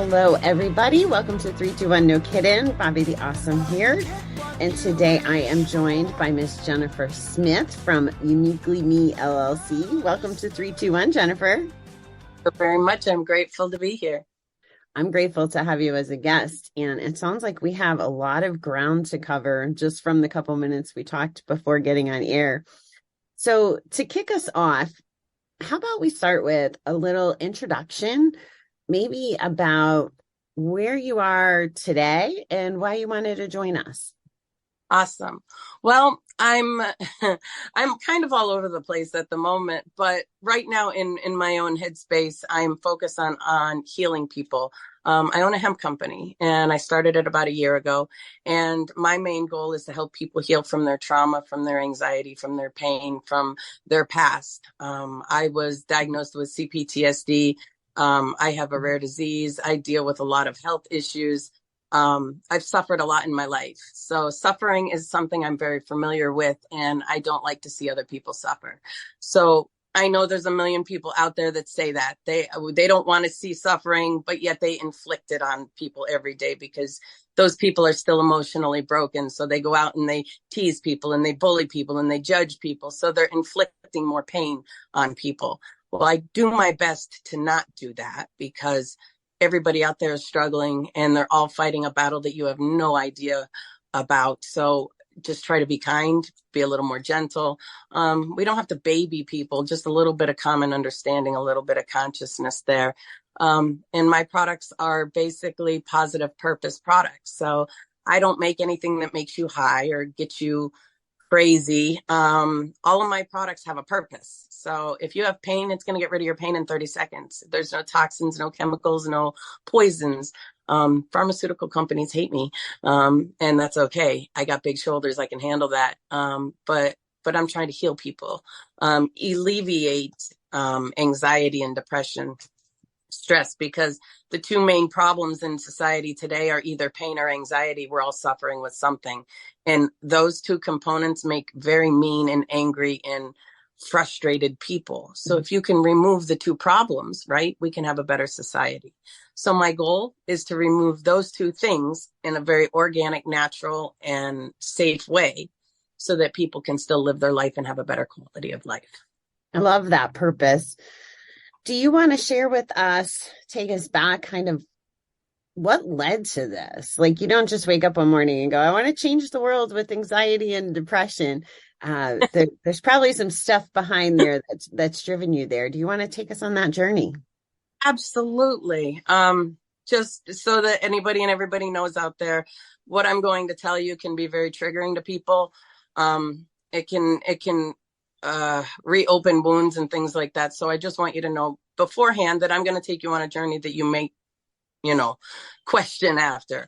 Hello, everybody. Welcome to 321 No Kiddin'. Bobby the Awesome here. And today I am joined by Miss Jennifer Smith from Uniquely Me LLC. Welcome to 321, Jennifer. Thank you very much. I'm grateful to be here. I'm grateful to have you as a guest. And it sounds like we have a lot of ground to cover just from the couple minutes we talked before getting on air. So to kick us off, how about we start with a little introduction, maybe about where you are today and why you wanted to join us. Awesome. Well, I'm I'm kind of all over the place at the moment, but right now in my own headspace, I'm focused on healing people. I own a hemp company and I started it about a year ago. And my main goal is to help people heal from their trauma, from their anxiety, from their pain, from their past. I was diagnosed with CPTSD. I have a rare disease. I deal with a lot of health issues. I've suffered a lot in my life. So suffering is something I'm very familiar with, and I don't like to see other people suffer. So I know there's a million people out there that say that they don't want to see suffering, but yet they inflict it on people every day because those people are still emotionally broken. So they go out and they tease people and they bully people and they judge people. So they're inflicting more pain on people. Well, I do my best to not do that because everybody out there is struggling and they're all fighting a battle that you have no idea about. So just try to be kind, be a little more gentle. We don't have to baby people, just a little bit of common understanding, a little bit of consciousness there. And my products are basically positive purpose products. So I don't make anything that makes you high or get you crazy. All of my products have a purpose. So if you have pain, it's going to get rid of your pain in 30 seconds. There's no toxins, no chemicals, no poisons. Pharmaceutical companies hate me. And that's okay. I got big shoulders. I can handle that. But I'm trying to heal people, alleviate, anxiety and depression, stress, because the two main problems in society today are either pain or anxiety. We're all suffering with something. And those two components make very mean and angry and frustrated people. So if you can remove the two problems, right, we can have a better society. So my goal is to remove those two things in a very organic, natural, and safe way so that people can still live their life and have a better quality of life. I love that purpose. Do you want to share with us, take us back, kind of what led to this? Like, you don't just wake up one morning and go, I want to change the world with anxiety and depression. There's probably some stuff behind there that's driven you there. Do you want to take us on that journey? Absolutely. Just so that anybody and everybody knows out there, what I'm going to tell you can be very triggering to people. It can reopen wounds and things like that. So I just want you to know beforehand that I'm going to take you on a journey that you may, question after.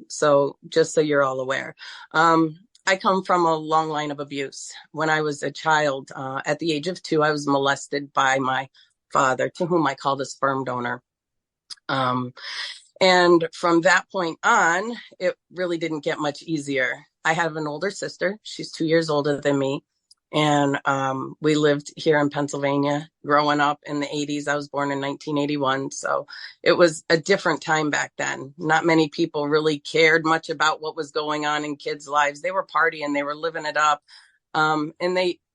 So just so you're all aware. I come from a long line of abuse. When I was a child, at the age of 2, I was molested by my father, to whom I called a sperm donor. And from that point on, it really didn't get much easier. I have an older sister. She's 2 years older than me. And we lived here in Pennsylvania growing up in the 80s. I was born in 1981. So it was a different time back then. Not many people really cared much about what was going on in kids' lives. They were partying, they were living it up. And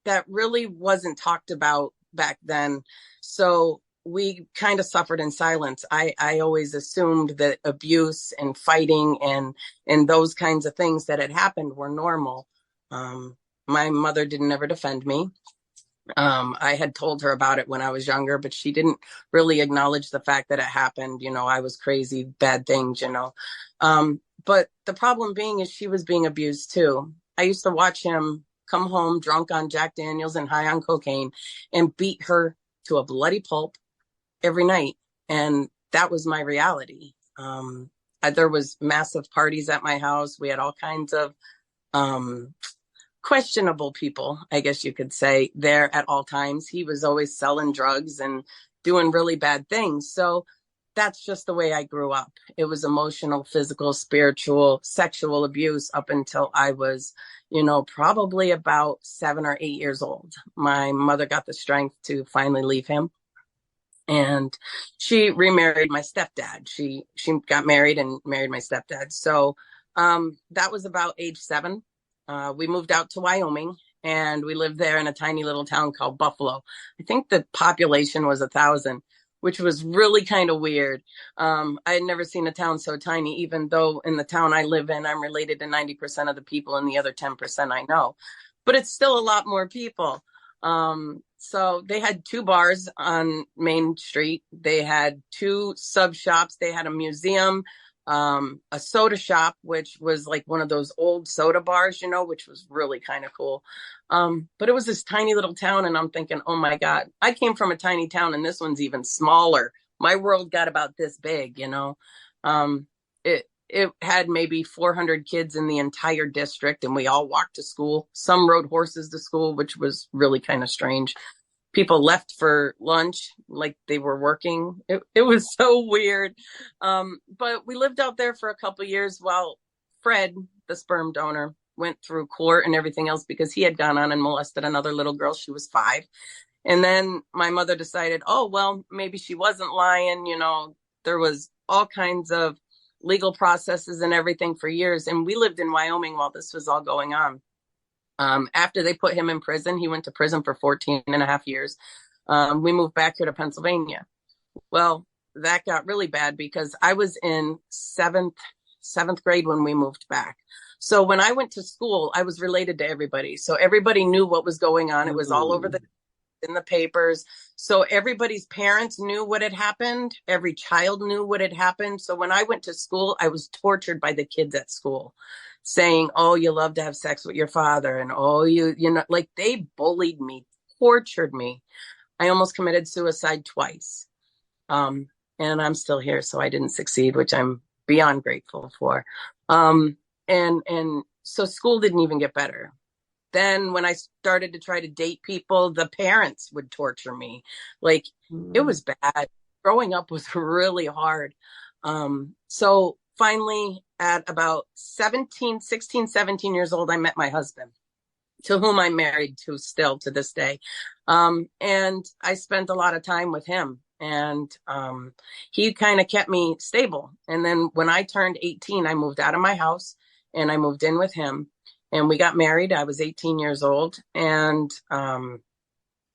that really wasn't talked about back then. So we kind of suffered in silence. I always assumed that abuse and fighting and those kinds of things that had happened were normal. My mother didn't ever defend me. I had told her about it when I was younger, but she didn't really acknowledge the fact that it happened. I was crazy, bad things, But the problem being is she was being abused too. I used to watch him come home drunk on Jack Daniels and high on cocaine and beat her to a bloody pulp every night. And that was my reality. There was massive parties at my house. We had all kinds of questionable people, I guess you could say, there at all times. He was always selling drugs and doing really bad things. So that's just the way I grew up. It was emotional, physical, spiritual, sexual abuse up until I was, probably about 7 or 8 years old. My mother got the strength to finally leave him. And she remarried my stepdad. She got married and married my stepdad. So that was about age 7. We moved out to Wyoming, and we lived there in a tiny little town called Buffalo. I think the population was 1,000, which was really kind of weird. I had never seen a town so tiny, even though in the town I live in, I'm related to 90% of the people, and the other 10% I know. But it's still a lot more people. So they had 2 bars on Main Street. They had 2 sub shops. They had a museum, a soda shop, which was like one of those old soda bars, which was really kind of cool. But it was this tiny little town, and I'm thinking, oh my God, I came from a tiny town, and this one's even smaller. My world got about this big. It had maybe 400 kids in the entire district, and we all walked to school. Some rode horses to school, which was really kind of strange. People left for lunch like they were working. It was so weird. But we lived out there for a couple of years while Fred, the sperm donor, went through court and everything else because he had gone on and molested another little girl. She was 5. And then my mother decided, oh, well, maybe she wasn't lying. There was all kinds of legal processes and everything for years. And we lived in Wyoming while this was all going on. After they put him in prison, he went to prison for 14 and a half years. We moved back here to Pennsylvania. Well, that got really bad because I was in seventh grade when we moved back. So when I went to school, I was related to everybody. So everybody knew what was going on. It was all over in the papers. So everybody's parents knew what had happened. Every child knew what had happened. So when I went to school, I was tortured by the kids at school saying, oh, you love to have sex with your father. And, oh, like they bullied me, tortured me. I almost committed suicide twice. And I'm still here. So I didn't succeed, which I'm beyond grateful for. And so school didn't even get better. Then when I started to try to date people, the parents would torture me. Like it was bad. Growing up was really hard. So finally at about 16, 17 years old, I met my husband, to whom I'm married to still to this day. And I spent a lot of time with him, and he kind of kept me stable. And then when I turned 18, I moved out of my house and I moved in with him. And we got married. I was 18 years old. And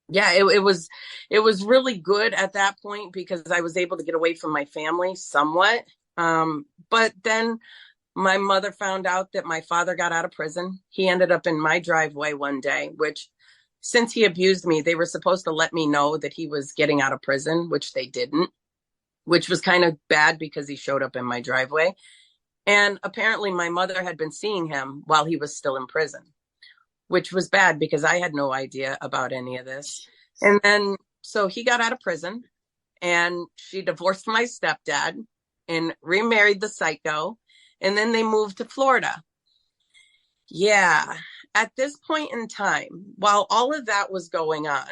it was really good at that point because I was able to get away from my family somewhat. But then my mother found out that my father got out of prison. He ended up in my driveway one day, which since he abused me, they were supposed to let me know that he was getting out of prison, which they didn't, which was kind of bad because he showed up in my driveway. And apparently my mother had been seeing him while he was still in prison, which was bad because I had no idea about any of this. And then, so he got out of prison and she divorced my stepdad and remarried the psycho. And then they moved to Florida. Yeah. At this point in time, while all of that was going on,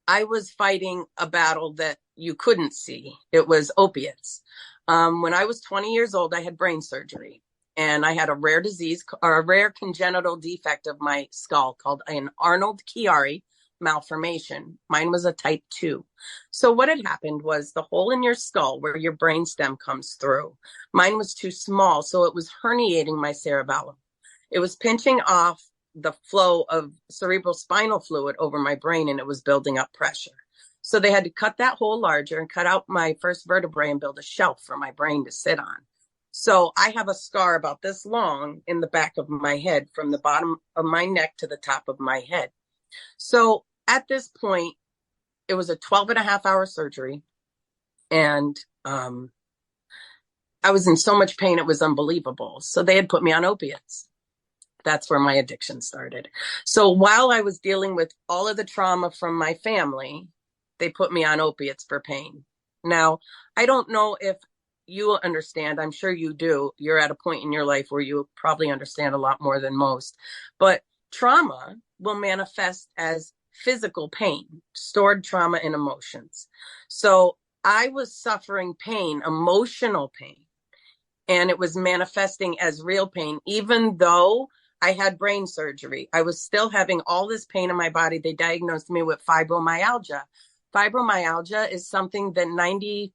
I was fighting a battle that you couldn't see. It was opiates. When I was 20 years old, I had brain surgery and I had a rare disease or a rare congenital defect of my skull called an Arnold-Chiari malformation. Mine was a type 2. So what had happened was the hole in your skull where your brainstem comes through, mine was too small. So it was herniating my cerebellum. It was pinching off the flow of cerebral spinal fluid over my brain, and it was building up pressure. So they had to cut that hole larger and cut out my first vertebrae and build a shelf for my brain to sit on. So I have a scar about this long in the back of my head from the bottom of my neck to the top of my head. So at this point, it was a 12-and-a-half-hour surgery. And I was in so much pain, it was unbelievable. So they had put me on opiates. That's where my addiction started. So while I was dealing with all of the trauma from my family, they put me on opiates for pain. Now, I don't know if you understand. I'm sure you do. You're at a point in your life where you probably understand a lot more than most. But trauma will manifest as physical pain, stored trauma and emotions. So I was suffering pain, emotional pain, and it was manifesting as real pain, even though I had brain surgery. I was still having all this pain in my body. They diagnosed me with fibromyalgia. fibromyalgia is something that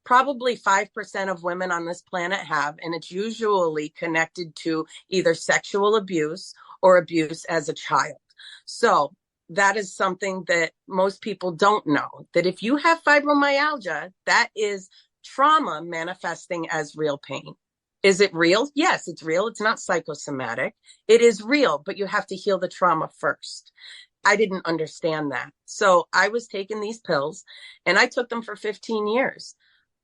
probably 5% of women on this planet have, and it's usually connected to either sexual abuse or abuse as a child. So that is something that most people don't know, that if you have fibromyalgia, that is trauma manifesting as real pain. Is it real? Yes, it's real. It's not psychosomatic. It is real, but you have to heal the trauma first. I didn't understand that. So I was taking these pills and I took them for 15 years.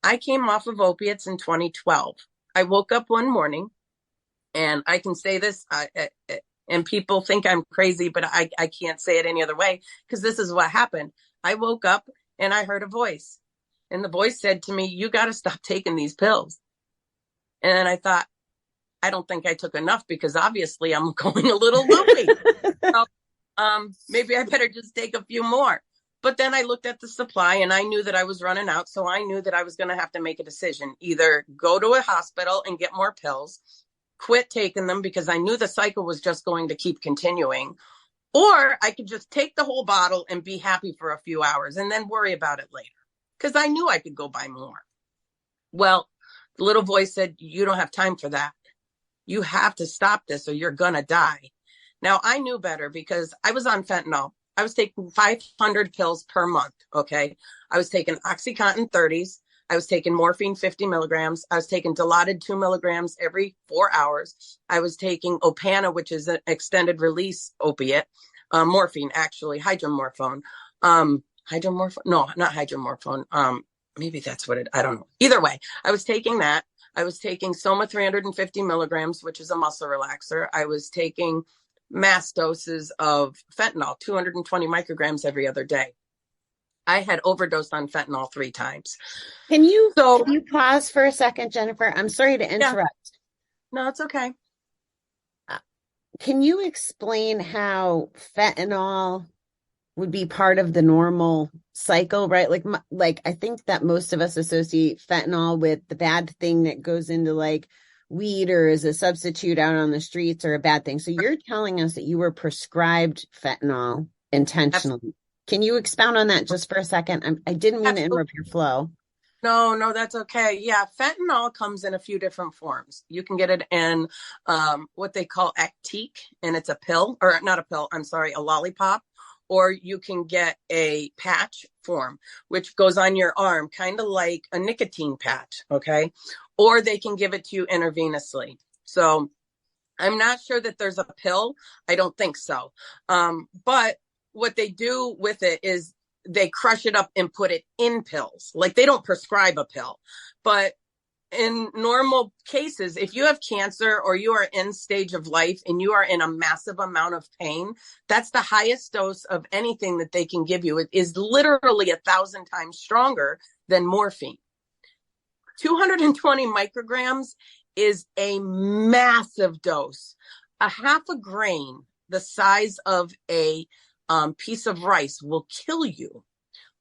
I came off of opiates in 2012. I woke up one morning, and I can say this, and people think I'm crazy, but I can't say it any other way, because this is what happened. I woke up and I heard a voice, and the voice said to me, you got to stop taking these pills. And I thought, I don't think I took enough, because obviously I'm going a little loopy. So, maybe I better just take a few more. But then I looked at the supply and I knew that I was running out. So I knew that I was going to have to make a decision, either go to a hospital and get more pills, quit taking them because I knew the cycle was just going to keep continuing, or I could just take the whole bottle and be happy for a few hours and then worry about it later, because I knew I could go buy more. Well, the little voice said, you don't have time for that. You have to stop this or you're going to die. Now, I knew better because I was on fentanyl. I was taking 500 pills per month, okay? I was taking OxyContin 30s. I was taking morphine 50 milligrams. I was taking Dilaudid 2 milligrams every 4 hours. I was taking Opana, which is an extended release opiate. Morphine, actually, hydromorphone. Hydromorphone? No, not hydromorphone. Maybe that's what I don't know. Either way, I was taking that. I was taking Soma 350 milligrams, which is a muscle relaxer. I was taking mass doses of fentanyl, 220 micrograms every other day. I had overdosed on fentanyl 3 times. Can you pause for a second, Jennifer? I'm sorry to interrupt. Yeah. No, it's okay. Can you explain how fentanyl would be part of the normal cycle, right? Like I think that most of us associate fentanyl with the bad thing that goes into like weed or as a substitute out on the streets, or a bad thing. So you're telling us that you were prescribed fentanyl intentionally. Absolutely. Can you expound on that just for a second? I didn't mean to interrupt your flow. No, that's okay. Yeah, fentanyl comes in a few different forms. You can get it in what they call Actique, and it's a pill, or not a pill, I'm sorry, a lollipop. Or you can get a patch form, which goes on your arm, kind of like a nicotine patch, okay? Or they can give it to you intravenously. So I'm not sure that there's a pill. I don't think so. But what they do with it is they crush it up and put it in pills. Like, they don't prescribe a pill. But in normal cases, if you have cancer or you are in stage of life and you are in a massive amount of pain, that's the highest dose of anything that they can give you. It is literally 1,000 times stronger than morphine. 220 micrograms is a massive dose. A half a grain, the size of a piece of rice, will kill you.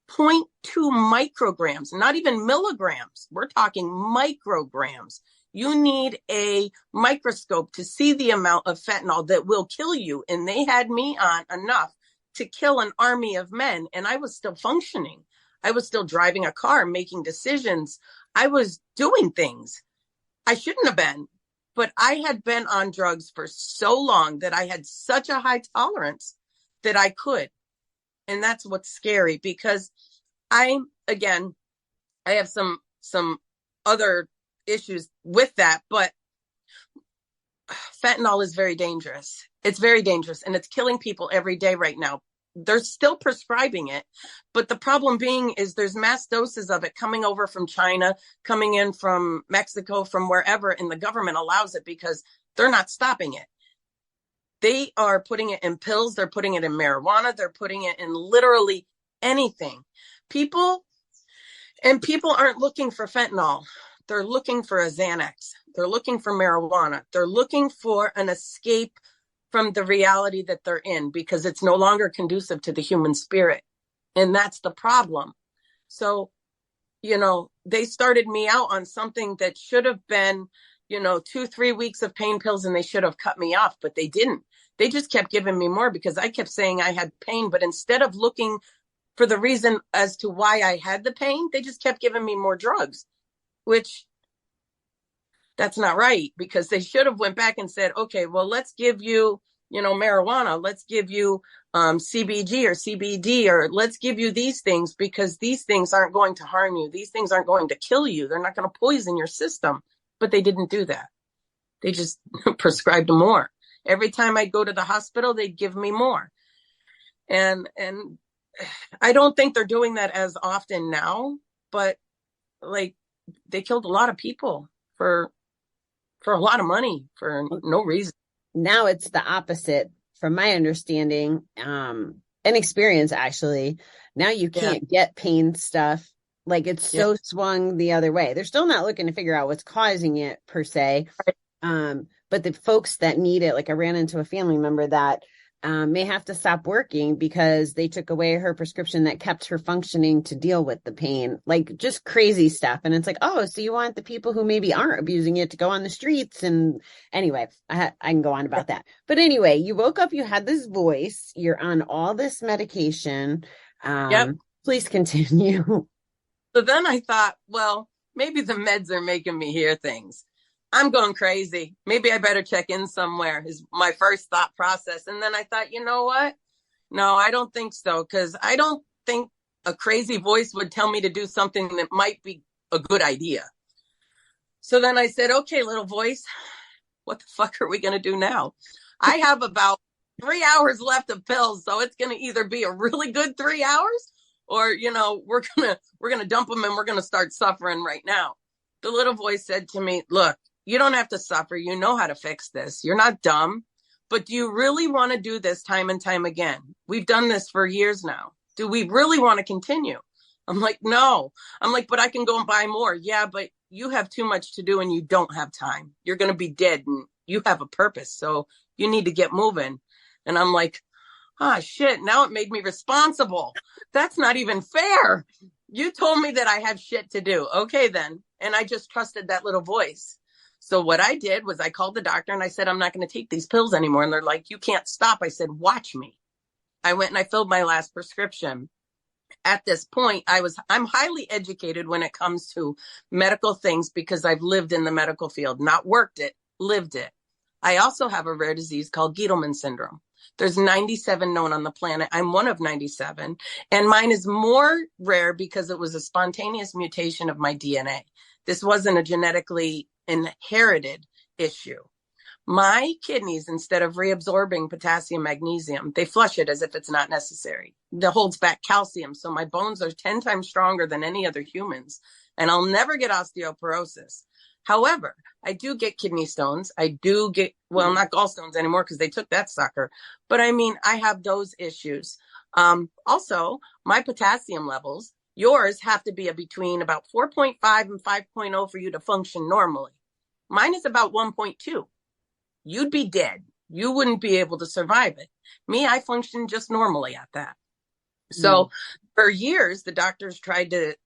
0.2 micrograms, not even milligrams. We're talking micrograms. You need a microscope to see the amount of fentanyl that will kill you. And they had me on enough to kill an army of men. And I was still functioning. I was still driving a car, making decisions. I was doing things I shouldn't have been. But I had been on drugs for so long that I had such a high tolerance that I could. And that's what's scary, because I have some other issues with that, but fentanyl is very dangerous. It's very dangerous, and it's killing people every day right now. They're still prescribing it, but the problem being is there's mass doses of it coming over from China, coming in from Mexico, from wherever, and the government allows it because they're not stopping it. They are putting it in pills. They're putting it in marijuana. They're putting it in literally anything. People aren't looking for fentanyl. They're looking for a Xanax. They're looking for marijuana. They're looking for an escape from the reality that they're in, because it's no longer conducive to the human spirit. And that's the problem. So, they started me out on something that should have been 2-3 weeks of pain pills, and they should have cut me off, but they didn't. They just kept giving me more because I kept saying I had pain. But instead of looking for the reason as to why I had the pain. They just kept giving me more drugs, which that's not right, because they should have went back and said, okay, well, let's give you, marijuana. Let's give you CBG or CBD, or let's give you these things, because these things aren't going to harm you. These things aren't going to kill you. They're not going to poison your system. But they didn't do that. They just prescribed more. Every time I'd go to the hospital, they'd give me more. And I don't think they're doing that as often now, but like, they killed a lot of people for a lot of money for no reason. Now it's the opposite, from my understanding, and experience, actually. Now you can't get pain stuff. Like, it's so swung the other way. They're still not looking to figure out what's causing it per se. But the folks that need it, like I ran into a family member that may have to stop working because they took away her prescription that kept her functioning to deal with the pain, like just crazy stuff. And it's like, oh, so you want the people who maybe aren't abusing it to go on the streets? And anyway, I can go on about that. But anyway, you woke up, you had this voice, you're on all this medication. Please continue. So then I thought, well, maybe the meds are making me hear things. I'm going crazy. Maybe I better check in somewhere, is my first thought process. And then I thought, you know what? No, I don't think so. Because I don't think a crazy voice would tell me to do something that might be a good idea. So then I said, okay, little voice, what the fuck are we going to do now? I have about 3 hours left of pills. So it's going to either be a really good 3 hours, or, we're going to dump them and we're going to start suffering right now. The little voice said to me, look, you don't have to suffer. You know how to fix this. You're not dumb. But do you really want to do this time and time again? We've done this for years now. Do we really want to continue? I'm like, no. I'm like, but I can go and buy more. Yeah, but you have too much to do and you don't have time. You're going to be dead and you have a purpose. So you need to get moving. And I'm like, shit, now it made me responsible. That's not even fair. You told me that I have shit to do. Okay, then. And I just trusted that little voice. So what I did was I called the doctor and I said, I'm not going to take these pills anymore. And they're like, you can't stop. I said, watch me. I went and I filled my last prescription. At this point, I'm highly educated when it comes to medical things, because I've lived in the medical field, not worked it, lived it. I also have a rare disease called Giedelman syndrome. There's 97 known on the planet. I'm one of 97. And mine is more rare because it was a spontaneous mutation of my DNA. This wasn't a genetically inherited issue. My kidneys, instead of reabsorbing potassium, magnesium, they flush it as if it's not necessary. That holds back calcium. So my bones are 10 times stronger than any other humans. And I'll never get osteoporosis. However, I do get kidney stones. I do get, well, not gallstones anymore because they took that sucker. But I mean, I have those issues. Also, my potassium levels, yours have to be between about 4.5 and 5.0 for you to function normally. Mine is about 1.2. You'd be dead. You wouldn't be able to survive it. Me, I function just normally at that. So for years, the doctors tried to,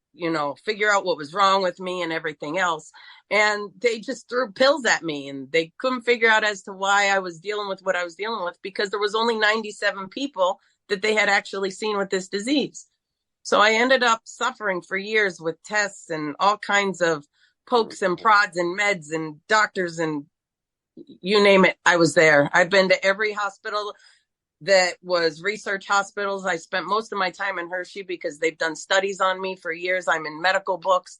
figure out what was wrong with me and everything else. And they just threw pills at me, and they couldn't figure out as to why I was dealing with what I was dealing with, because there was only 97 people that they had actually seen with this disease. So I ended up suffering for years with tests and all kinds of pokes and prods and meds and doctors, and you name it, I was there. I've been to every hospital that was research hospitals. I spent most of my time in Hershey because they've done studies on me for years. I'm in medical books,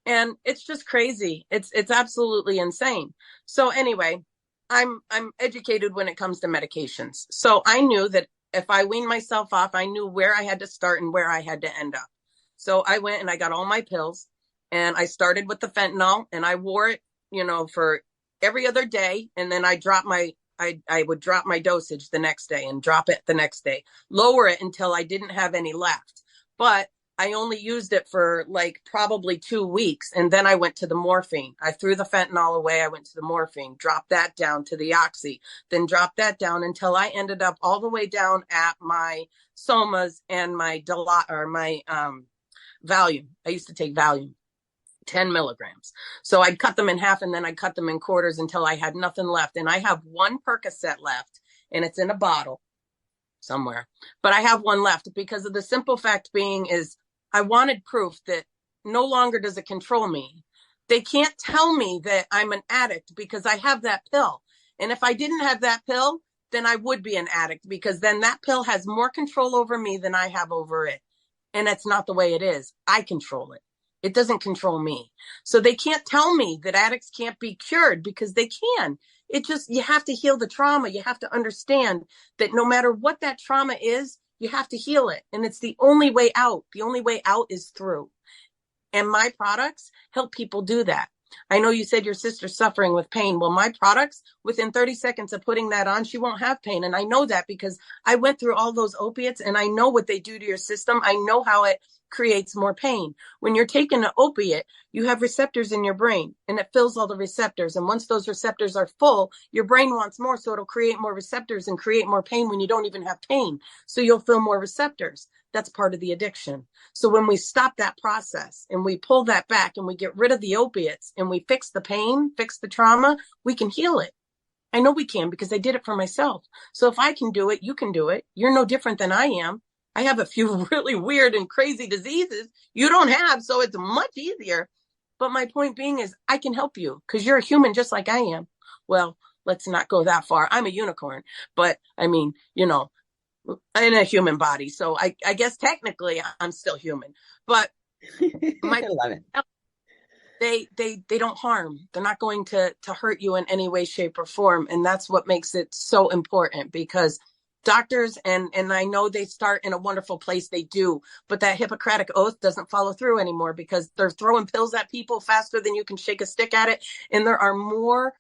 and it's just crazy. It's absolutely insane. So anyway, I'm educated when it comes to medications. So I knew that if I weaned myself off, I knew where I had to start and where I had to end up. So I went and I got all my pills, and I started with the fentanyl, and I wore it, for every other day. And then I would drop my dosage the next day and drop it the next day, lower it until I didn't have any left. But I only used it for like probably 2 weeks. And then I went to the morphine. I threw the fentanyl away. I went to the morphine, dropped that down to the oxy, then dropped that down until I ended up all the way down at my somas and my Valium. I used to take Valium, 10 milligrams. So I'd cut them in half, and then I'd cut them in quarters until I had nothing left. And I have one Percocet left, and it's in a bottle. somewhere, but I have one left because of the simple fact being is I wanted proof that no longer does it control me. They can't tell me that I'm an addict because I have that pill. And if I didn't have that pill, then I would be an addict because then that pill has more control over me than I have over it. And that's not the way it is. I control it. It doesn't control me. So they can't tell me that addicts can't be cured because they can. It just, you have to heal the trauma. You have to understand that no matter what that trauma is, you have to heal it. And it's the only way out. The only way out is through. And my products help people do that. I know you said your sister's suffering with pain. Well, my products, within 30 seconds of putting that on, she won't have pain. And I know that because I went through all those opiates and I know what they do to your system. I know how it creates more pain. When you're taking an opiate, you have receptors in your brain and it fills all the receptors. And once those receptors are full, your brain wants more. So it'll create more receptors and create more pain when you don't even have pain. So you'll feel more receptors. That's part of the addiction. So when we stop that process and we pull that back and we get rid of the opiates and we fix the pain, fix the trauma, we can heal it. I know we can because I did it for myself. So if I can do it, you can do it. You're no different than I am. I have a few really weird and crazy diseases you don't have, so it's much easier. But my point being is I can help you because you're a human just like I am. Well, let's not go that far. I'm a unicorn, but I mean, you know, in a human body. So I guess technically I'm still human, but my, I love it. they don't harm. They're not going to hurt you in any way, shape or form. And that's what makes it so important because doctors, and I know they start in a wonderful place. They do, but that Hippocratic oath doesn't follow through anymore because they're throwing pills at people faster than you can shake a stick at it. And there are more,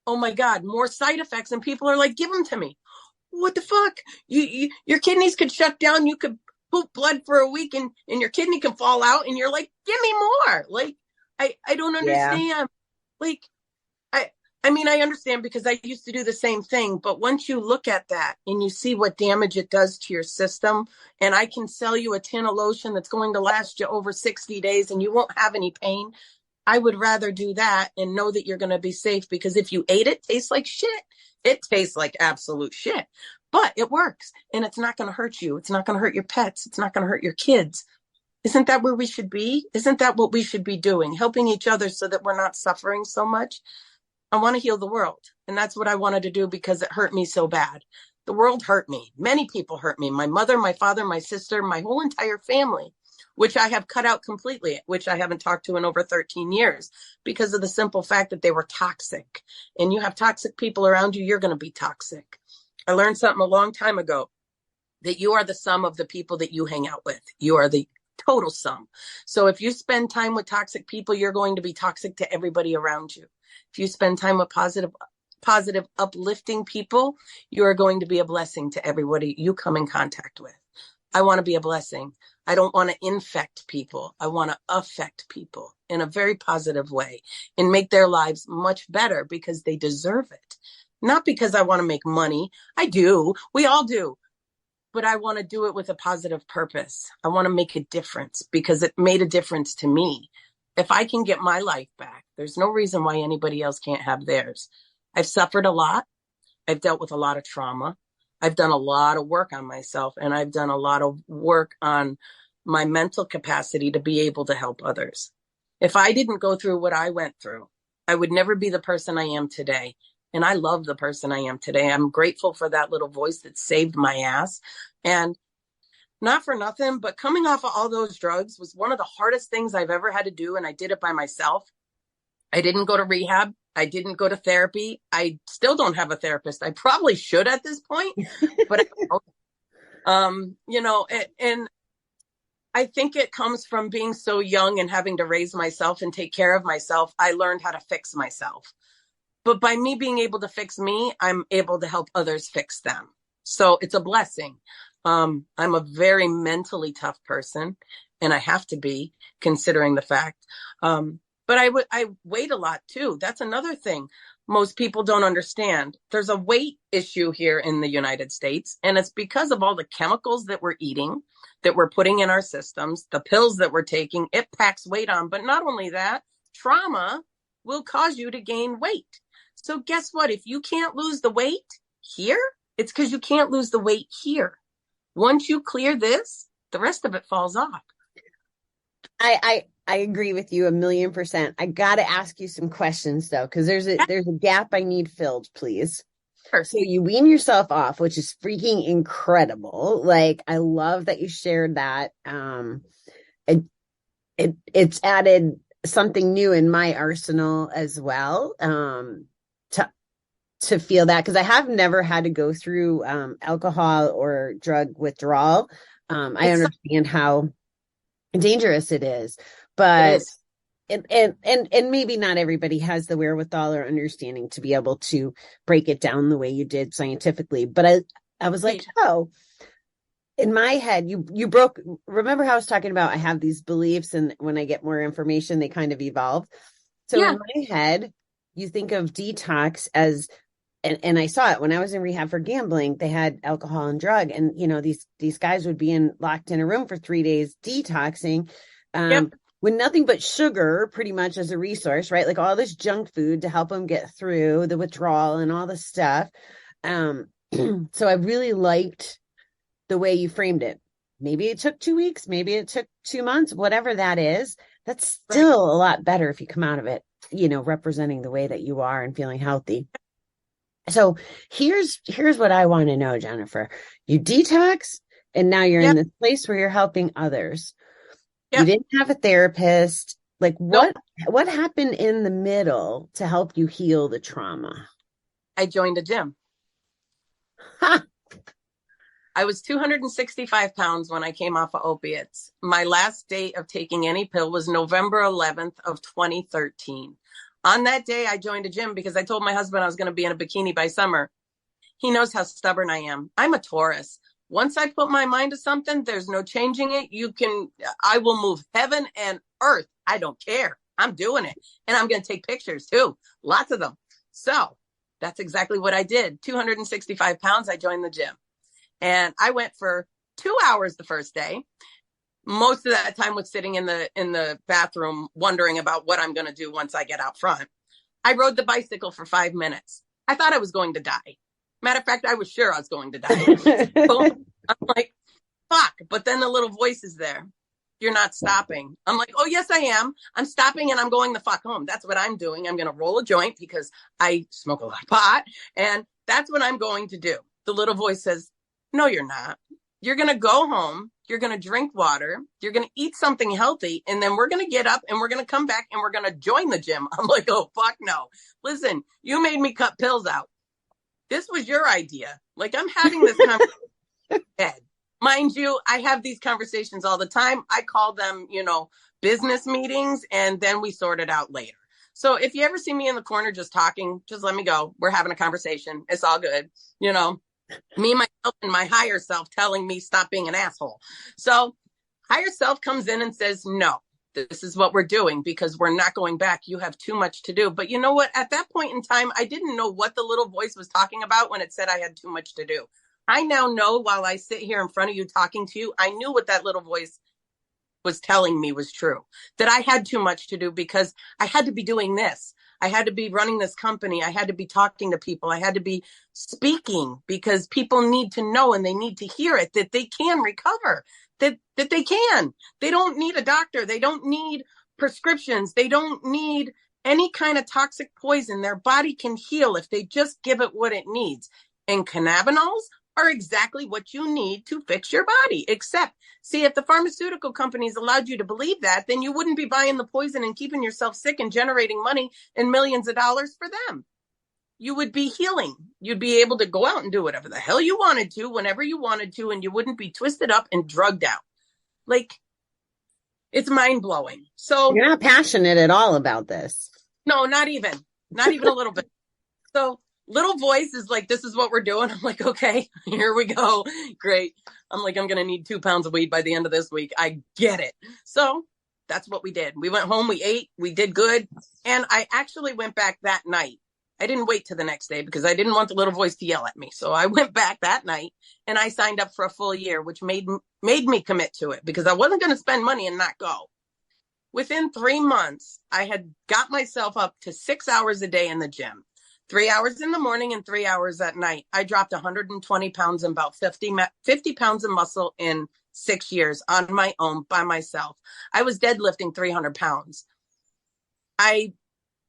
oh my God, more side effects. And people are like, give them to me. What the fuck? Your kidneys could shut down. You could poop blood for a week and your kidney can fall out. And you're like, give me more. Like, I don't Yeah. understand. Like, I mean, I understand because I used to do the same thing. But once you look at that and you see what damage it does to your system, and I can sell you a tin of lotion that's going to last you over 60 days and you won't have any pain. I would rather do that and know that you're going to be safe because if you ate it, it tastes like shit. It tastes like absolute shit, but it works and it's not going to hurt you. It's not going to hurt your pets. It's not going to hurt your kids. Isn't that where we should be? Isn't that what we should be doing? Helping each other so that we're not suffering so much. I want to heal the world. And that's what I wanted to do because it hurt me so bad. The world hurt me. Many people hurt me. My mother, my father, my sister, my whole entire family, which I have cut out completely, which I haven't talked to in over 13 years because of the simple fact that they were toxic. And you have toxic people around you, you're going to be toxic. I learned something a long time ago that you are the sum of the people that you hang out with. You are the total sum. So if you spend time with toxic people, you're going to be toxic to everybody around you. If you spend time with positive, uplifting people, you are going to be a blessing to everybody you come in contact with. I want to be a blessing. I don't want to infect people. I want to affect people in a very positive way and make their lives much better because they deserve it. Not because I want to make money. I do. We all do. But I want to do it with a positive purpose. I want to make a difference because it made a difference to me. If I can get my life back, there's no reason why anybody else can't have theirs. I've suffered a lot. I've dealt with a lot of trauma. I've done a lot of work on myself and I've done a lot of work on my mental capacity to be able to help others. If I didn't go through what I went through, I would never be the person I am today. And I love the person I am today. I'm grateful for that little voice that saved my ass. And not for nothing, but coming off of all those drugs was one of the hardest things I've ever had to do. And I did it by myself. I didn't go to rehab. I didn't go to therapy. I still don't have a therapist. I probably should at this point, but and I think it comes from being so young and having to raise myself and take care of myself. I learned how to fix myself. But by me being able to fix me, I'm able to help others fix them. So it's a blessing. I'm a very mentally tough person, and I have to be, considering the fact. But I wait a lot too. That's another thing most people don't understand. There's a weight issue here in the United States, and it's because of all the chemicals that we're eating, that we're putting in our systems, the pills that we're taking. It packs weight on. But not only that, trauma will cause you to gain weight. So guess what? If you can't lose the weight here, it's because you can't lose the weight here. Once you clear this, the rest of it falls off. I agree with you 1,000,000%. I got to ask you some questions though, because there's a gap I need filled, please. Sure. So you wean yourself off, which is freaking incredible. Like I love that you shared that. It, it's added something new in my arsenal as well. To feel that because I have never had to go through alcohol or drug withdrawal. I It's understand how dangerous it is, it but is. and maybe not everybody has the wherewithal or understanding to be able to break it down the way you did scientifically. But I was like, oh, in my head, you broke. Remember how I was talking about I have these beliefs, and when I get more information, they kind of evolve. So Yeah. in my head, you think of detox as and I saw it when I was in rehab for gambling. They had alcohol and drug, and these guys would be locked in a room for 3 days detoxing, Yep. with nothing but sugar, pretty much as a resource, right? Like all this junk food to help them get through the withdrawal and all this stuff. So I really liked the way you framed it. Maybe it took 2 weeks, maybe it took 2 months, whatever that is. That's Right. still a lot better if you come out of it, representing the way that you are and feeling healthy. So here's what I want to know, Jennifer. You detox and now you're in Yep. this place where you're helping others. You Yep. didn't have a therapist. Like Nope. what happened in the middle to help you heal the trauma? I joined a gym. Ha! I was 265 pounds when I came off of opiates. My last date of taking any pill was November 11th of 2013. On that day, I joined a gym because I told my husband I was going to be in a bikini by summer. He knows how stubborn I am. I'm a Taurus. Once I put my mind to something, there's no changing it. I will move heaven and earth. I don't care. I'm doing it. And I'm going to take pictures too. Lots of them. So that's exactly what I did. 265 pounds. I joined the gym and I went for 2 hours the first day. Most of that time was sitting in the bathroom wondering about what I'm going to do once I get out front. I rode the bicycle for 5 minutes. I thought I was going to die. Matter of fact, I was sure I was going to die. So I'm like, fuck. But then the little voice is there. You're not stopping. I'm like, oh, yes, I am. I'm stopping and I'm going the fuck home. That's what I'm doing. I'm going to roll a joint because I smoke a lot of pot. And that's what I'm going to do. The little voice says, no, you're not. You're going to go home. You're going to drink water. You're going to eat something healthy. And then we're going to get up and we're going to come back and we're going to join the gym. I'm like, oh, fuck no. Listen, you made me cut pills out. This was your idea. Like I'm having this conversation. Mind you, I have these conversations all the time. I call them, business meetings, and then we sort it out later. So if you ever see me in the corner just talking, just let me go. We're having a conversation. It's all good. Me, myself, and my higher self telling me stop being an asshole. So higher self comes in and says, no, this is what we're doing because we're not going back. You have too much to do. But you know what? At that point in time, I didn't know what the little voice was talking about when it said I had too much to do. I now know while I sit here in front of you talking to you, I knew what that little voice was telling me was true, that I had too much to do because I had to be doing this. I had to be running this company. I had to be talking to people. I had to be speaking because people need to know and they need to hear it, that they can recover, that they can. They don't need a doctor. They don't need prescriptions. They don't need any kind of toxic poison. Their body can heal if they just give it what it needs. And cannabinoids are exactly what you need to fix your body. Except, see, if the pharmaceutical companies allowed you to believe that, then you wouldn't be buying the poison and keeping yourself sick and generating money and millions of dollars for them. You would be healing. You'd be able to go out and do whatever the hell you wanted to, whenever you wanted to, and you wouldn't be twisted up and drugged out. Like, it's mind blowing. So You're not passionate at all about this. no, not even a little bit. So little voice is like, this is what we're doing. I'm like, okay, here we go. Great. I'm like, I'm going to need 2 pounds of weed by the end of this week. I get it. So that's what we did. We went home, we ate, we did good. And I actually went back that night. I didn't wait till the next day because I didn't want the little voice to yell at me. So I went back that night and I signed up for a full year, which made me commit to it because I wasn't going to spend money and not go. Within 3 months, I had got myself up to 6 hours a day in the gym. 3 hours in the morning and 3 hours at night. I dropped 120 pounds and about 50 pounds of muscle in 6 years on my own by myself. I was deadlifting 300 pounds. I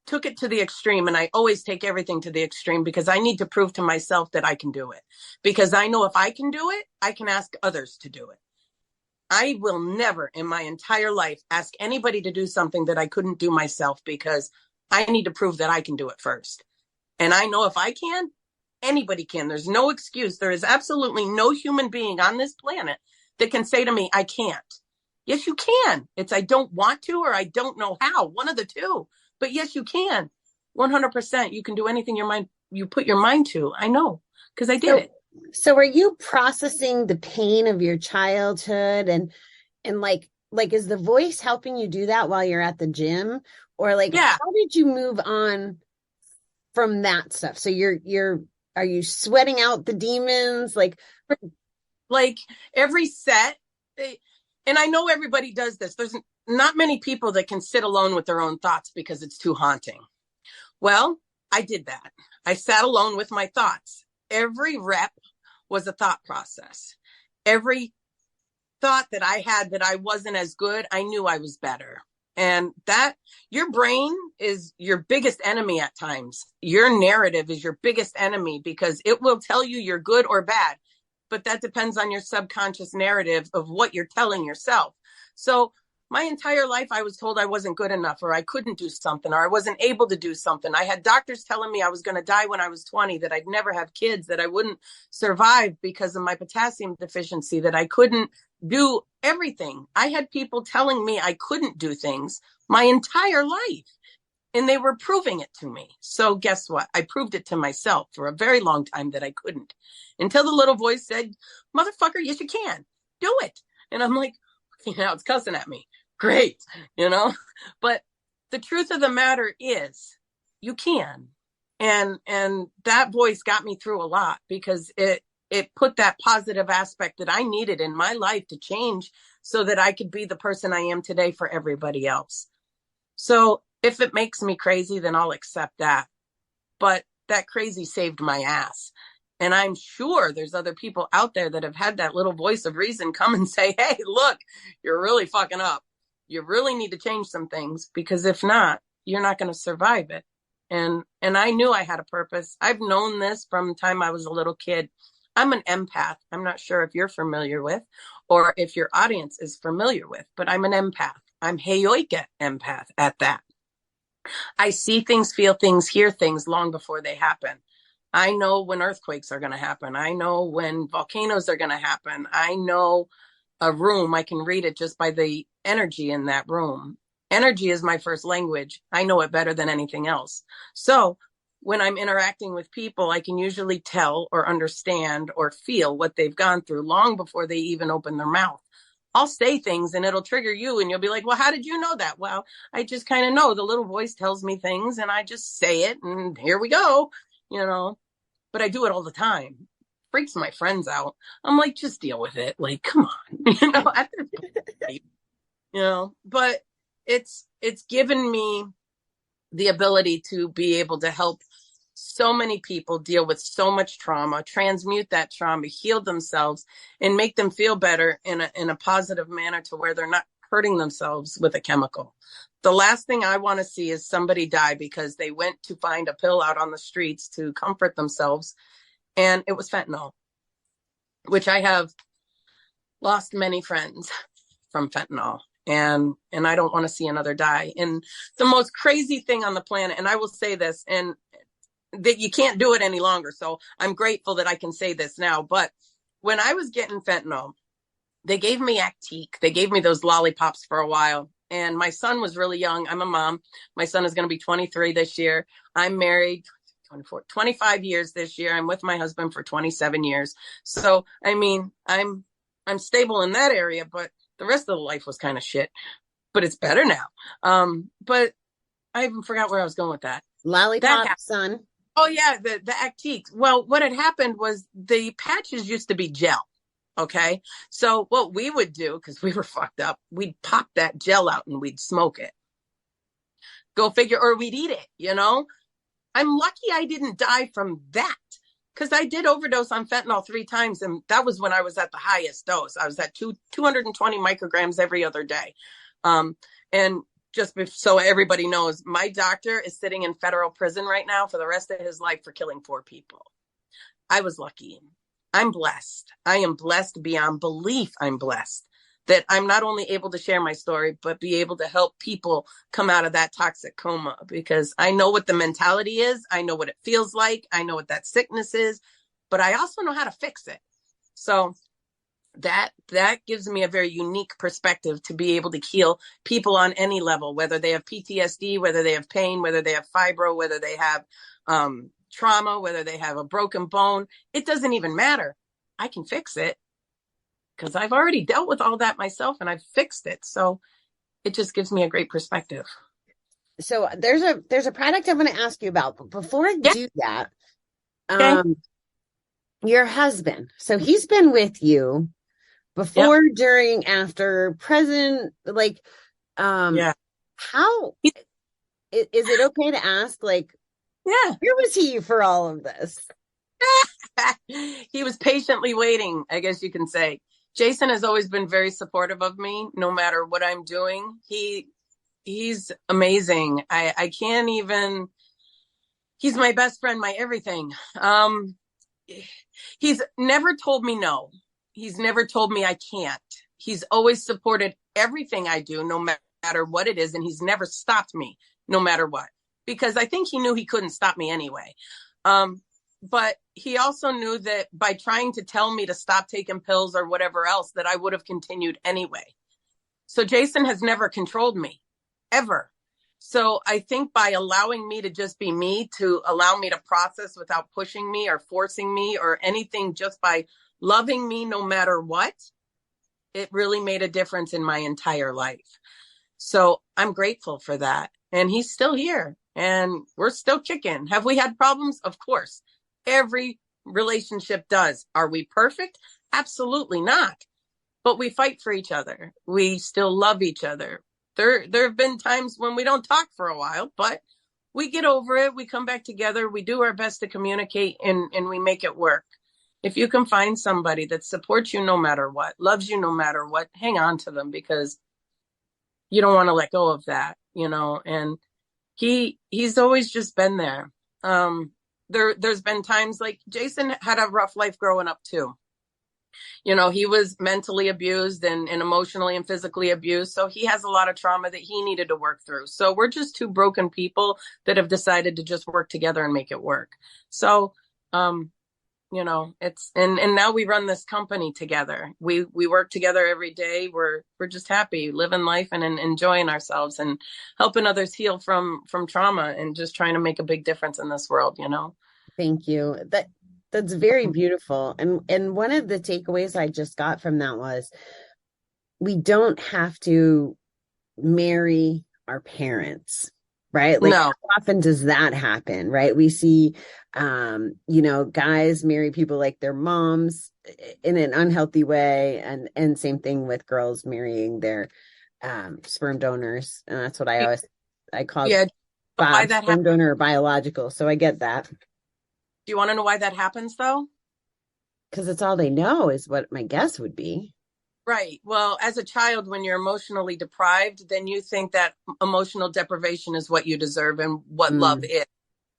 took it to the extreme, and I always take everything to the extreme because I need to prove to myself that I can do it. Because I know if I can do it, I can ask others to do it. I will never in my entire life ask anybody to do something that I couldn't do myself, because I need to prove that I can do it first. And I know if I can, anybody can. There's no excuse. There is absolutely no human being on this planet that can say to me, I can't. Yes, you can. It's I don't want to, or I don't know how. One of the two. But yes, you can. 100%. You can do anything you put your mind to. I know, because I did it. So are you processing the pain of your childhood and like is the voice helping you do that while you're at the gym? Or like, yeah. How did you move on from that stuff? So are you sweating out the demons? Like every set, and I know everybody does this. There's not many people that can sit alone with their own thoughts because it's too haunting. Well, I did that. I sat alone with my thoughts. Every rep was a thought process. Every thought that I had that I wasn't as good, I knew I was better. And that your brain is your biggest enemy at times. Your narrative is your biggest enemy because it will tell you you're good or bad. But that depends on your subconscious narrative of what you're telling yourself. So my entire life, I was told I wasn't good enough, or I couldn't do something, or I wasn't able to do something. I had doctors telling me I was going to die when I was 20, that I'd never have kids, that I wouldn't survive because of my potassium deficiency, that I couldn't do everything. I had people telling me I couldn't do things my entire life, and they were proving it to me. So guess what? I proved it to myself for a very long time that I couldn't, until the little voice said, motherfucker, yes, you can. Do it. And I'm like, now it's cussing at me. Great, but the truth of the matter is you can. And that voice got me through a lot, because it put that positive aspect that I needed in my life to change so that I could be the person I am today for everybody else. So if it makes me crazy, then I'll accept that. But that crazy saved my ass. And I'm sure there's other people out there that have had that little voice of reason come and say, hey, look, you're really fucking up. You really need to change some things, because if not, you're not going to survive it. And I knew I had a purpose. I've known this from the time I was a little kid. I'm an empath. I'm not sure if you're familiar with, or if your audience is familiar with, but I'm an empath. I'm Heyoika empath at that. I see things, feel things, hear things long before they happen. I know when earthquakes are going to happen. I know when volcanoes are going to happen. I know a room. I can read it just by the energy in that room. Energy is my first language. I know it better than anything else. So when I'm interacting with people, I can usually tell or understand or feel what they've gone through long before they even open their mouth. I'll say things and it'll trigger you, and you'll be like, well, how did you know that? Well, I just kind of know. The little voice tells me things and I just say it, and here we go, but I do it all the time. Freaks my friends out. I'm like, just deal with it. Like, come on, at this point, but it's given me the ability to be able to help so many people deal with so much trauma, transmute that trauma, heal themselves, and make them feel better in a positive manner, to where they're not hurting themselves with a chemical. The last thing I want to see is somebody die because they went to find a pill out on the streets to comfort themselves, and it was fentanyl, which I have lost many friends from fentanyl. And I don't want to see another die. And the most crazy thing on the planet, and I will say this, and that you can't do it any longer. So I'm grateful that I can say this now. But when I was getting fentanyl, they gave me Actique. They gave me those lollipops for a while. And my son was really young. I'm a mom. My son is going to be 23 this year. I'm married 25 years this year. I'm with my husband for 27 years. So, I mean, I'm stable in that area, but the rest of the life was kind of shit, but it's better now. But I even forgot where I was going with that. Lollipop, son. Oh yeah, the Actiques. Well, what had happened was the patches used to be gel. Okay. So what we would do, because we were fucked up, we'd pop that gel out and we'd smoke it. Go figure, or we'd eat it, I'm lucky I didn't die from that, because I did overdose on fentanyl 3 times. And that was when I was at the highest dose. I was at 220 micrograms every other day. And just so everybody knows, my doctor is sitting in federal prison right now for the rest of his life for killing 4 people. I was lucky. I'm blessed. I am blessed beyond belief. I'm blessed that I'm not only able to share my story, but be able to help people come out of that toxic coma, because I know what the mentality is. I know what it feels like. I know what that sickness is, but I also know how to fix it. So that gives me a very unique perspective to be able to heal people on any level, whether they have PTSD, whether they have pain, whether they have fibro, whether they have trauma, whether they have a broken bone. It doesn't even matter. I can fix it, because I've already dealt with all that myself and I've fixed it. So it just gives me a great perspective. So there's a product I'm going to ask you about, but before I do that, Okay. Your husband, so he's been with you before, during, after, present, like, how is it okay to ask, like, where was he for all of this? He was patiently waiting, I guess you can say. Jason has always been very supportive of me, no matter what I'm doing. He's amazing. I can't even, he's my best friend, my everything. He's never told me no. He's never told me I can't. He's always supported everything I do, no matter what it is. And he's never stopped me, no matter what, because I think he knew he couldn't stop me anyway. But he also knew that by trying to tell me to stop taking pills or whatever else, that I would have continued anyway. So Jason has never controlled me, ever. So I think by allowing me to just be me, to allow me to process without pushing me or forcing me or anything, just by loving me no matter what, it really made a difference in my entire life. So I'm grateful for that. And he's still here and we're still kicking. Have we had problems? Of course. Every relationship does. Are we perfect? Absolutely not. But we fight for each other. We still love each other. There have been times when we don't talk for a while, but we get over it. We come back together. We do our best to communicate, and we make it work. If you can find somebody that supports you no matter what, loves you no matter what, hang on to them, because you don't want to let go of that, and he's always just been there. There's been times, like, Jason had a rough life growing up too. He was mentally abused and emotionally and physically abused. So he has a lot of trauma that he needed to work through. So we're just 2 broken people that have decided to just work together and make it work. So, it's, and now we run this company together. We work together every day. We're just happy living life and enjoying ourselves and helping others heal from trauma and just trying to make a big difference in this world, Thank you. That's very beautiful. And one of the takeaways I just got from that was, we don't have to marry our parents, right? Like, how often does that happen, right? We see, guys marry people like their moms in an unhealthy way. And same thing with girls marrying their sperm donors. And that's what I call Bob, sperm donor or biological. So I get that. Do you want to know why that happens, though? Because it's all they know, is what my guess would be. Right. Well, as a child, when you're emotionally deprived, then you think that emotional deprivation is what you deserve and what love is.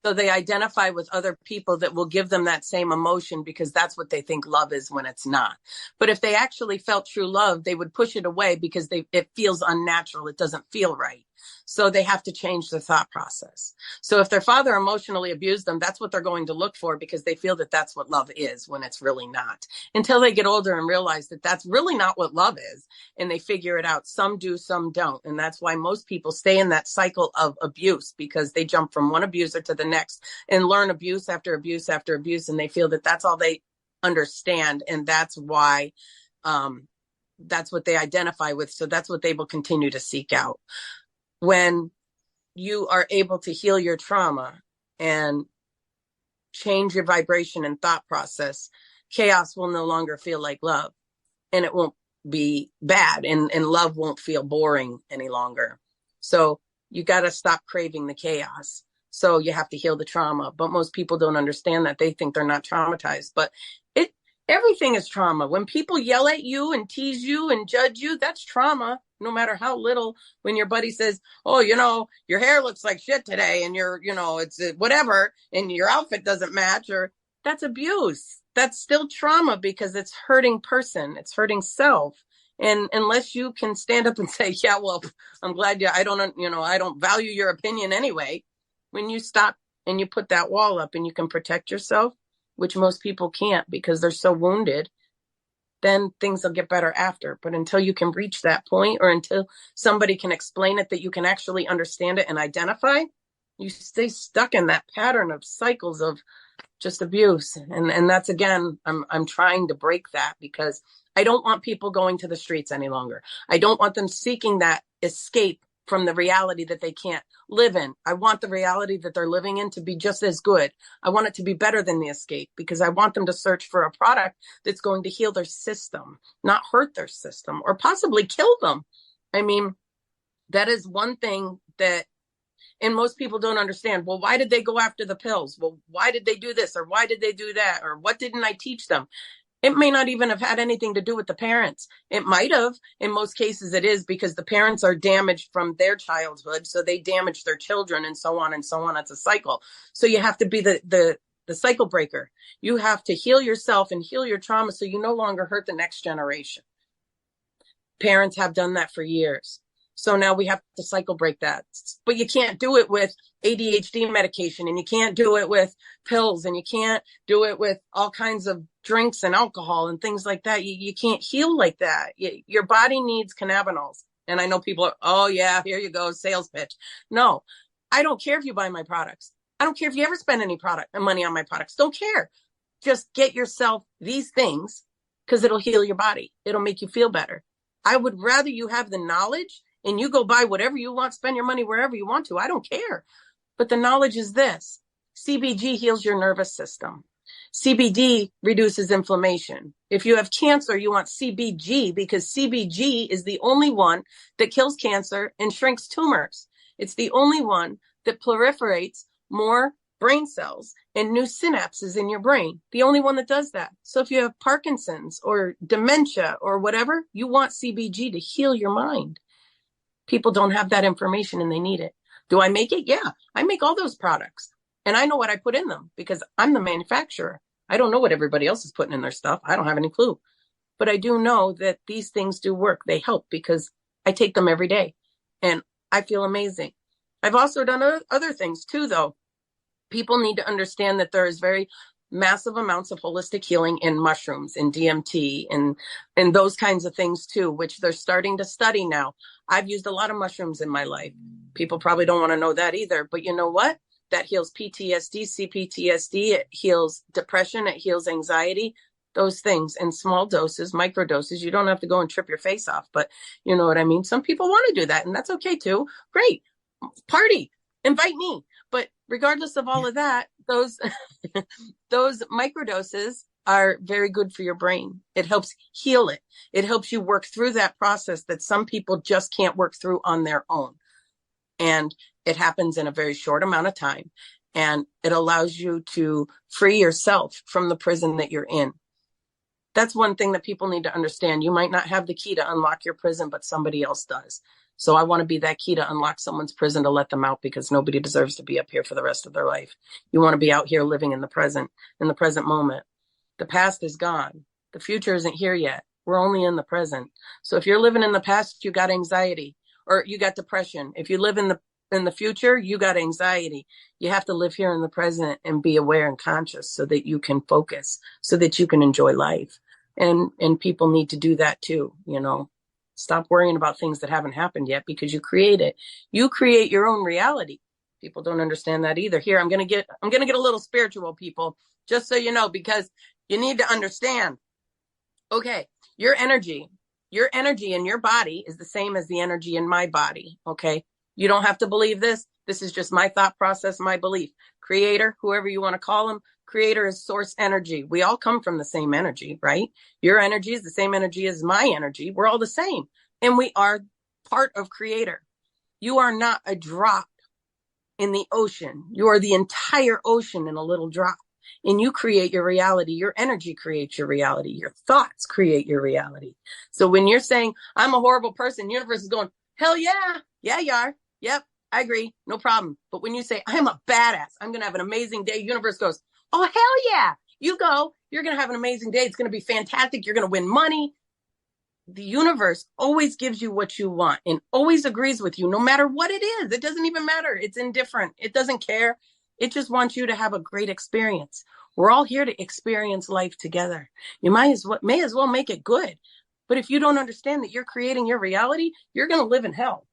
So they identify with other people that will give them that same emotion, because that's what they think love is when it's not. But if they actually felt true love, they would push it away because it feels unnatural. It doesn't feel right. So they have to change their thought process. So if their father emotionally abused them, that's what they're going to look for, because they feel that that's what love is when it's really not. Until they get older and realize that that's really not what love is. And they figure it out. Some do, some don't. And that's why most people stay in that cycle of abuse, because they jump from one abuser to the next and learn abuse after abuse after abuse. And they feel that that's all they understand. And that's why, that's what they identify with. So that's what they will continue to seek out. When you are able to heal your trauma and change your vibration and thought process, chaos will no longer feel like love, and it won't be bad, and love won't feel boring any longer. So you got to stop craving the chaos. So you have to heal the trauma. But most people don't understand that. They think they're not traumatized. But it everything is trauma. When people yell at you and tease you and judge you, that's trauma, no matter how little. When your buddy says, oh, your hair looks like shit today and it's whatever, and your outfit doesn't match, or that's abuse. That's still trauma because it's hurting person. It's hurting self. And unless you can stand up and say, yeah, well, I'm glad I don't value your opinion anyway. When you stop and you put that wall up and you can protect yourself, which most people can't because they're so wounded, then things will get better after. But until you can reach that point, or until somebody can explain it that you can actually understand it and identify, you stay stuck in that pattern of cycles of just abuse. And that's, again, I'm trying to break that because I don't want people going to the streets any longer. I don't want them seeking that escape from the reality that they can't live in. I want the reality that they're living in to be just as good. I want it to be better than the escape because I want them to search for a product that's going to heal their system, not hurt their system or possibly kill them. I mean, that is one thing that, and most people don't understand. Well, why did they go after the pills? Well, why did they do this? Or why did they do that? Or what didn't I teach them? It may not even have had anything to do with the parents. It might have. In most cases, it is because the parents are damaged from their childhood. So they damage their children and so on and so on. It's a cycle. So you have to be the cycle breaker. You have to heal yourself and heal your trauma so you no longer hurt the next generation. Parents have done that for years. So now we have to cycle break that. But you can't do it with ADHD medication, and you can't do it with pills, and you can't do it with all kinds of drinks and alcohol and things like that. You can't heal like that. Your body needs cannabinoids. And I know people are, oh yeah, here you go, sales pitch. No, I don't care if you buy my products. I don't care if you ever spend any money on my products. Don't care. Just get yourself these things because it'll heal your body. It'll make you feel better. I would rather you have the knowledge and you go buy whatever you want, spend your money wherever you want to. I don't care. But the knowledge is this. CBG heals your nervous system. CBD reduces inflammation. If you have cancer, you want CBG because CBG is the only one that kills cancer and shrinks tumors. It's the only one that proliferates more brain cells and new synapses in your brain. The only one that does that. So if you have Parkinson's or dementia or whatever, you want CBG to heal your mind. People don't have that information and they need it. Do I make it? Yeah, I make all those products. And I know what I put in them because I'm the manufacturer. I don't know what everybody else is putting in their stuff. I don't have any clue. But I do know that these things do work. They help because I take them every day and I feel amazing. I've also done other things too, though. People need to understand that there is very massive amounts of holistic healing in mushrooms, in DMT, and those kinds of things too, which they're starting to study now. I've used a lot of mushrooms in my life. People probably don't want to know that either, but you know what? That heals PTSD, CPTSD. It heals depression. It heals anxiety. Those things in small doses, micro doses. You don't have to go and trip your face off, but you know what I mean? Some people want to do that, and that's okay too. Great. Party. Invite me. But regardless of all of that, those microdoses are very good for your brain. It helps heal it. It helps you work through that process that some people just can't work through on their own. And it happens in a very short amount of time. And it allows you to free yourself from the prison that you're in. That's one thing that people need to understand. You might not have the key to unlock your prison, but somebody else does. So I want to be that key to unlock someone's prison to let them out because nobody deserves to be up here for the rest of their life. You want to be out here living in the present moment. The past is gone. The future isn't here yet. We're only in the present. So if you're living in the past, you got anxiety or you got depression. If you live in the future, you got anxiety. You have to live here in the present and be aware and conscious so that you can focus, so that you can enjoy life. And people need to do that too, you know. Stop worrying about things that haven't happened yet because you create it. You create your own reality. People don't understand that either. Here, I'm going to get a little spiritual, people, just so you know, because you need to understand. Okay, your energy in your body is the same as the energy in my body. Okay, you don't have to believe this. This is just my thought process, my belief. Creator, whoever you want to call him, creator is source energy. We all come from the same energy, right? Your energy is the same energy as my energy. We're all the same. And we are part of creator. You are not a drop in the ocean. You are the entire ocean in a little drop. And you create your reality. Your energy creates your reality. Your thoughts create your reality. So when you're saying, I'm a horrible person, universe is going, hell yeah. Yeah, you are. Yep, I agree. No problem. But when you say, I'm a badass, I'm going to have an amazing day, universe goes, oh, hell yeah. You go. You're going to have an amazing day. It's going to be fantastic. You're going to win money. The universe always gives you what you want and always agrees with you, no matter what it is. It doesn't even matter. It's indifferent. It doesn't care. It just wants you to have a great experience. We're all here to experience life together. You may as well make it good. But if you don't understand that you're creating your reality, you're going to live in hell.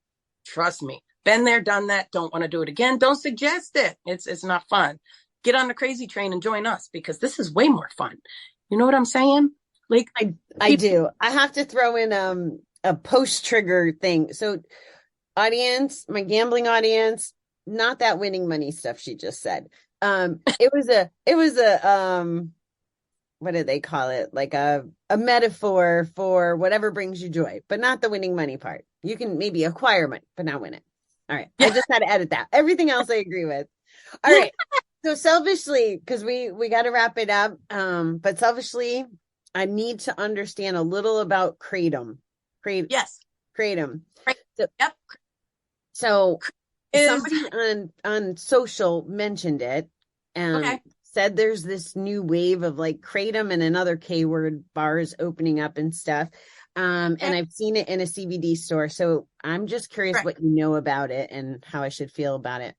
Trust me. Been there, done that. Don't want to do it again. Don't suggest it. It's not fun. Get on the crazy train and join us because this is way more fun. You know what I'm saying? Like I do. I have to throw in a post trigger thing. So audience, my gambling audience, not that winning money stuff she just said. It was a what do they call it? Like a metaphor for whatever brings you joy, but not the winning money part. You can maybe acquire money, but not win it. All right. I just had to edit that. Everything else I agree with. All right. So selfishly, because we got to wrap it up. But selfishly, I need to understand a little about Kratom. Yes. Kratom. Right. So, yep. So somebody on social mentioned it and said there's this new wave of like Kratom and another K word bars opening up and stuff. And I've seen it in a CBD store. So I'm just curious what you know about it and how I should feel about it.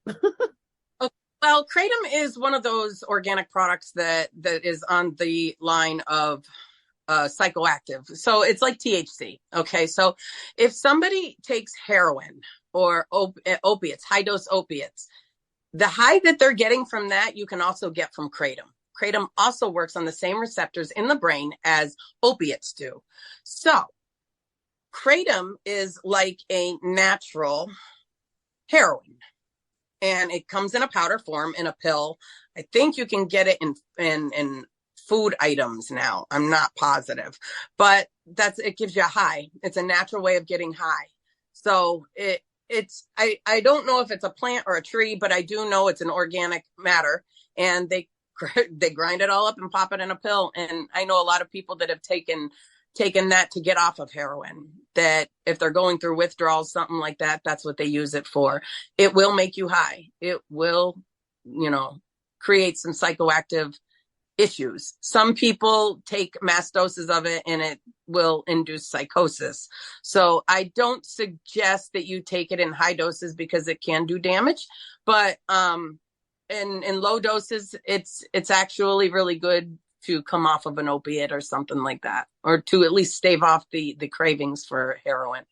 Well, Kratom is one of those organic products that is on the line of psychoactive. So it's like THC. Okay. So if somebody takes heroin or opiates, high dose opiates, the high that they're getting from that, you can also get from Kratom. Kratom also works on the same receptors in the brain as opiates do. So Kratom is like a natural heroin. And it comes in a powder form, in a pill. I think you can get it in food items now. I'm not positive, but it gives you a high. It's a natural way of getting high. So I don't know if it's a plant or a tree, but I do know it's an organic matter, and they grind it all up and pop it in a pill. And I know a lot of people that have taken that to get off of heroin, that if they're going through withdrawals, something like that, that's what they use it for. It will make you high. It will, create some psychoactive issues. Some people take mass doses of it and it will induce psychosis. So I don't suggest that you take it in high doses because it can do damage, but in low doses, it's actually really good to come off of an opiate or something like that, or to at least stave off the cravings for heroin.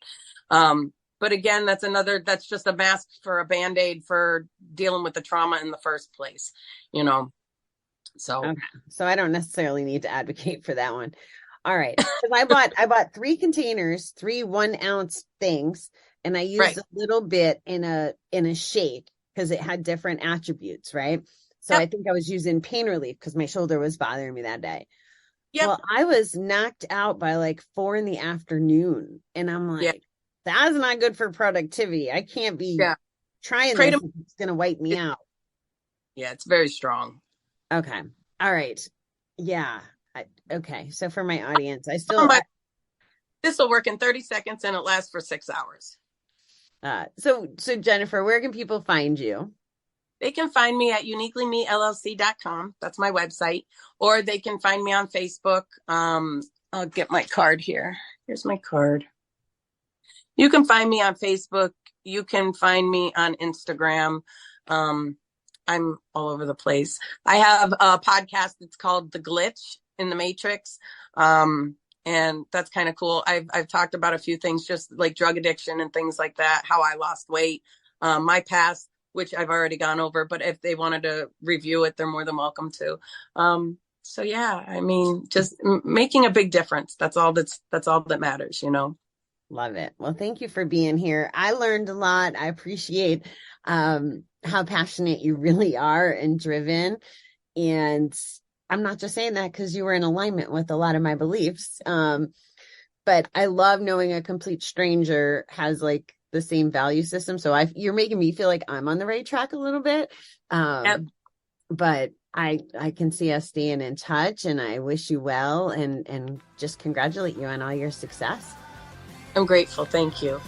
But again, that's just a mask for a Band-Aid for dealing with the trauma in the first place, So, okay. So I don't necessarily need to advocate for that one. All right. Because I bought 3 containers, 3 1-ounce things, and I used a little bit in a shake because it had different attributes, right? So I think I was using pain relief because my shoulder was bothering me that day. Yep. Well, I was knocked out by like 4 p.m. and I'm like, that's not good for productivity. I can't be trying this. It's going to wipe me out. Yeah, it's very strong. Okay. All right. Yeah. Okay. So for my audience, this will work in 30 seconds and it lasts for 6 hours. So Jennifer, where can people find you? They can find me at uniquelymellc.com. That's my website. Or they can find me on Facebook. I'll get my card here. Here's my card. You can find me on Facebook. You can find me on Instagram. I'm all over the place. I have a podcast that's called The Glitch in the Matrix. And that's kind of cool. I've talked about a few things, just like drug addiction and things like that, how I lost weight, my past, which I've already gone over, but if they wanted to review it, they're more than welcome to. So yeah, I mean, just making a big difference. That's all that matters, Love it. Well, thank you for being here. I learned a lot. I appreciate, how passionate you really are and driven. And I'm not just saying that because you were in alignment with a lot of my beliefs. But I love knowing a complete stranger has like the same value system. So you're making me feel like I'm on the right track a little bit. Yep. But I can see us staying in touch, and I wish you well and just congratulate you on all your success. I'm grateful. Thank you.